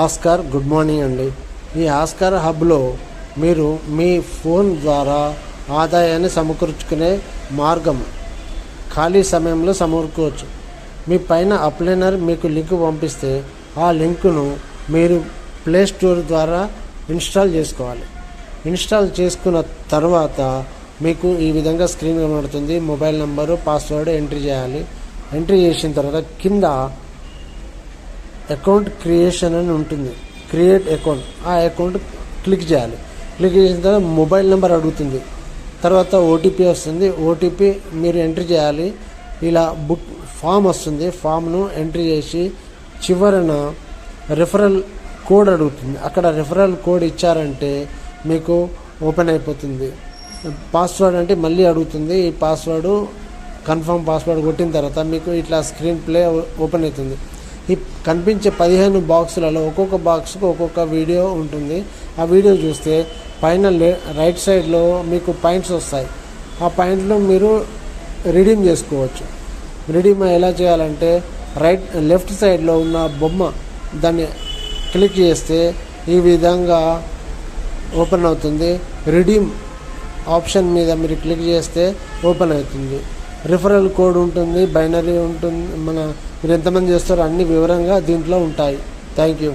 Oscar good morning అండి. ఈ Oscar హబ్లో మీరు మీ ఫోన్ ద్వారా ఆదాయాన్ని సమకూర్చుకునే మార్గం. ఖాళీ సమయంలో సమకూర్చుకోవచ్చు. మీ పైన అప్లైనర్ మీకు లింక్ పంపిస్తే ఆ లింకును మీరు ప్లే స్టోర్ ద్వారా ఇన్స్టాల్ చేసుకోవాలి. ఇన్స్టాల్ చేసుకున్న తర్వాత మీకు ఈ విధంగా స్క్రీన్ కనబడుతుంది. మొబైల్ నెంబరు, పాస్వర్డ్ ఎంట్రీ చేయాలి. ఎంట్రీ చేసిన తర్వాత కింద అకౌంట్ క్రియేషన్ అని ఉంటుంది. క్రియేట్ అకౌంట్, ఆ అకౌంట్ క్లిక్ చేయాలి. క్లిక్ చేసిన తర్వాత మొబైల్ నెంబర్ అడుగుతుంది. తర్వాత ఓటీపీ వస్తుంది. ఓటీపీ మీరు ఎంట్రీ చేయాలి. ఇలా బుక్ ఫామ్ వస్తుంది. ఫామ్ను ఎంట్రీ చేసి చివరన రిఫరల్ కోడ్ అడుగుతుంది. అక్కడ రిఫరల్ కోడ్ ఇచ్చారంటే మీకు ఓపెన్ అయిపోతుంది. పాస్వర్డ్ అంటే మళ్ళీ అడుగుతుంది. ఈ పాస్వర్డ్ కన్ఫర్మ్ పాస్వర్డ్ కొట్టిన తర్వాత మీకు ఇట్లా స్క్రీన్ ప్లే ఓపెన్ అవుతుంది. ఈ కనిపించే 15 బాక్సులలో ఒక్కొక్క బాక్స్కు ఒక్కొక్క వీడియో ఉంటుంది. ఆ వీడియో చూస్తే పైన రైట్ సైడ్లో మీకు పాయింట్స్ వస్తాయి. ఆ పాయింట్లో మీరు రిడీమ్ చేసుకోవచ్చు. రిడీమ్ ఎలా చేయాలంటే లెఫ్ట్ సైడ్లో ఉన్న బొమ్మ దాన్ని క్లిక్ చేస్తే ఈ విధంగా ఓపెన్ అవుతుంది. రిడీమ్ ఆప్షన్ మీద మీరు క్లిక్ చేస్తే ఓపెన్ అవుతుంది. రిఫరల్ కోడ్ ఉంటుంది, బైనరీ ఉంటుంది. మీరు ఎంతమంది చేస్తారో అన్ని వివరంగా దీంట్లో ఉంటాయి. Thank you.